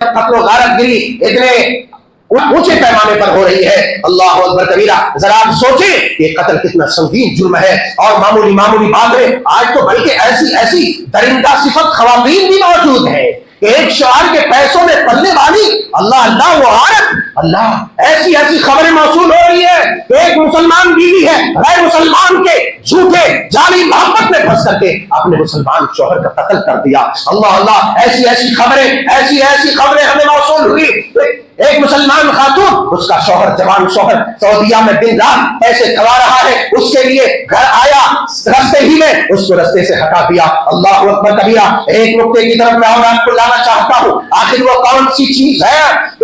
قتل و غارت گری اتنے اونچے پیمانے پر ہو رہی ہے. اللہ اکبر کبیرہ. ذرا آپ سوچیں کہ قتل کتنا سنگین جرم ہے اور معمولی بات ہے. آج تو بلکہ ایسی درندہ صفت خواتین بھی موجود ہیں. ایک شوہر کے پیسوں میں پلنے والی اللہ وہ عورت, اللہ ایسی خبریں موصول ہو رہی ہے. ایک مسلمان بیوی ہے, غیر مسلمان کے جھوٹے جعلی محبت میں پھنس کر کے اپنے مسلمان شوہر کا قتل کر دیا. اللہ ایسی خبریں ہمیں موصول ہوئی. ایک مسلمان خاتون, اس کا شوہر جوان شوہر سعودیہ میں دن رات پیسے کما رہا ہے, اس کے لیے گھر آیا, رستے ہی میں اس کو رستے سے ہٹا دیا. اللہ اکبر کبیرہ. ایک نقطے کی طرف میں اور آپ کو لانا چاہتا ہوں. آخر وہ کون سی چیز ہے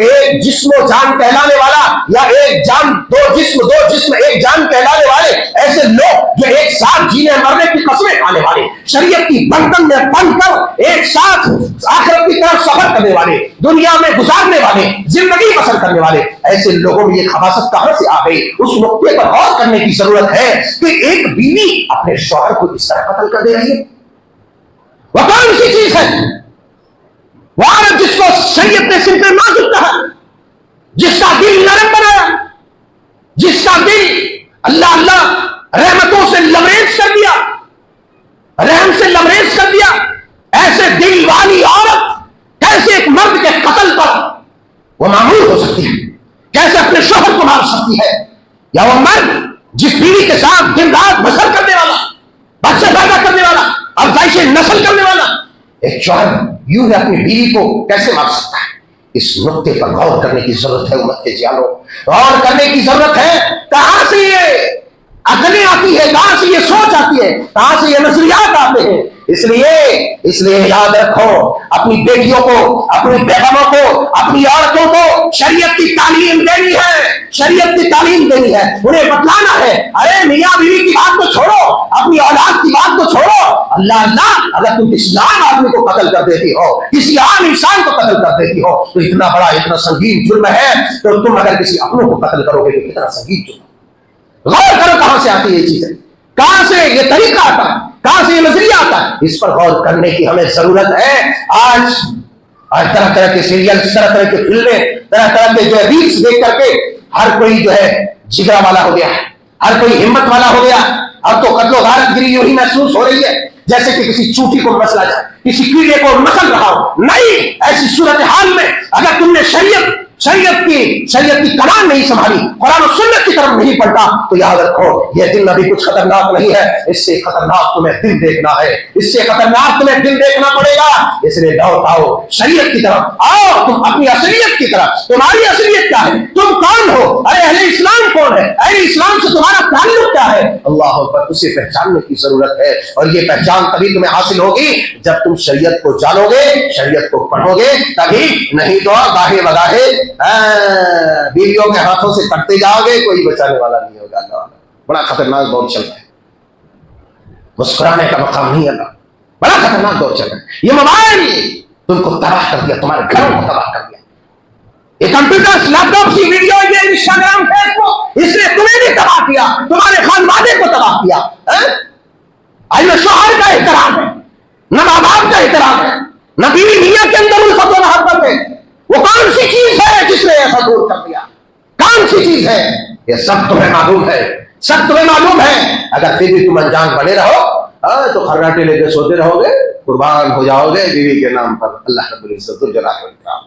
ایک جسم و جان کہلانے والا, یا ایک جان دو جسم ایک جان کہلانے والے ایسے لوگ جو ایک ساتھ جینے مرنے کی قسمیں کھانے والے, شریعت کی بندن میں بند کر ایک ساتھ آخرت کی طرف سفر کرنے والے, دنیا میں گزارنے والے, زندگی بسر کرنے والے, ایسے لوگوں میں یہ خباثت کہاں سے آ گئی؟ اس نقطے پر غور کرنے کی ضرورت ہے کہ ایک بیوی اپنے شوہر کو اس طرح قتل کر دے رہی ہے. وہ کون سی چیز ہے؟ وہ عورت جس کو شریعت نے صرف نازک کہا, جس کا دل نرم بنایا, جس کا دل اللہ رحمتوں سے لبریز کر دیا, رحم سے لبریز کر دیا, ایسے دل والی عورت کیسے ایک مرد کے قتل پر وہ معمول ہو سکتی ہے؟ کیسے اپنے شوہر کو مار سکتی ہے؟ یا وہ مرد جس بیوی کے ساتھ دن رات بسر کرنے والا, بچے پیدا کرنے والا, افزائش نسل کرنے والا, ایک شوہر یوں اپنی بیوی کو کیسے مار سکتا ہے؟ اس نقطے پر غور کرنے کی ضرورت ہے. امت کے جانو, غور کرنے کی ضرورت ہے. کہاں سے یہ عقلیں آتی ہے, کہاں سے یہ سوچ آتی ہے, کہاں سے یہ نظریات آتے ہیں؟ اس لیے یاد رکھو, اپنی بیٹیوں کو, اپنی بیگموں کو, اپنی عورتوں کو شریعت کی تعلیم دینی ہے, شریعت کی تعلیم دینی ہے. انہیں بتلانا ہے, ارے میاں بیوی کی بات کو چھوڑو, اپنی اولاد کی بات کو چھوڑو. اللہ اگر تم کسی عام آدمی کو قتل کر دیتی ہو, کسی عام انسان کو قتل کر دیتی ہو, تو اتنا بڑا اتنا سنگین جرم ہے, تو تم اگر کسی اپنوں کو قتل کرو گے تو اتنا سنگین جرم. غور کرو کہاں سے آتی ہے یہ چیزیں, کہاں سے یہ طریقہ آتا ہے, کہاں سے یہ نظریہ آتا ہے. اس پر غور کرنے کی ہمیں ضرورت ہے. آج طرح کے سیریل, طرح کے فلمیں, طرح کے جو ریلس دیکھ کر کے ہر کوئی جو ہے جگرا والا ہو گیا ہے, ہر کوئی ہمت والا ہو گیا. اب تو قتل و غارت گری یوں ہی محسوس ہو رہی ہے جیسے کہ کسی چوٹی کو مسلا جائے, کسی کیڑے کو مسل رہا ہو. نہیں, ایسی صورتحال میں اگر تم نے شریعت کی کمان نہیں سنبھالی, قرآن و سنت کی طرف نہیں پڑھتا, تو یاد رکھو یہ دن ابھی کچھ خطرناک نہیں ہے. اس سے خطرناک تمہیں دن دیکھنا ہے, اس سے خطرناک تمہیں دن دیکھنا پڑے گا. اس لیے لوٹ آؤ شریعت کی طرف, آؤ تم اپنی اصلیت کی طرف. تمہاری اصلیت کیا ہے؟ تم کون ہو؟ ارے اہل اسلام کون ہے؟ اہل اسلام سے تمہارا تعلق کیا ہے؟ اللہ اکبر. اسے پہچاننے کی ضرورت ہے, اور یہ پہچان تبھی تمہیں حاصل ہوگی جب تم شریعت کو جانو گے, شریعت کو پڑھو گے, تبھی. نہیں تو گاہے بگاہے بیویوں کے ہاتھوں سے کٹتے جاؤ گے, کوئی بچانے والا نہیں ہوگا. اللہ بڑا خطرناک دور چل رہا ہے, مسکرانے کا مقام نہیں. اللہ بڑا خطرناک دور چل رہا ہے. یہ موبائل تم کو تباہ کر دیا, تمہارے گھروں کو تباہ کر دیا. یہ کمپیوٹر, لیپ ٹاپ, سی ویڈیو, یہ انسٹاگرام, فیس بک, اس نے تمہیں بھی تباہ کیا, تمہارے خانوادے کو تباہ کیا. آج نہ شوہر کا احترام ہے, نہ ماں باپ کا احترام ہے, نہ بیوی میاں کے اندر الفت و محبت ہے. وہ کون سی چیز ہے جس نے ایسا دور کر دیا؟ کون سی چیز ہے؟ یہ سب تمہیں معلوم ہے, سب تمہیں معلوم ہے. اگر پھر بھی تم انجان بنے رہو تو خراٹے لے کے سوتے رہو گے, قربان ہو جاؤ گے بیوی کے نام پر. اللہ رب العزت ذوالجلال والاکرام.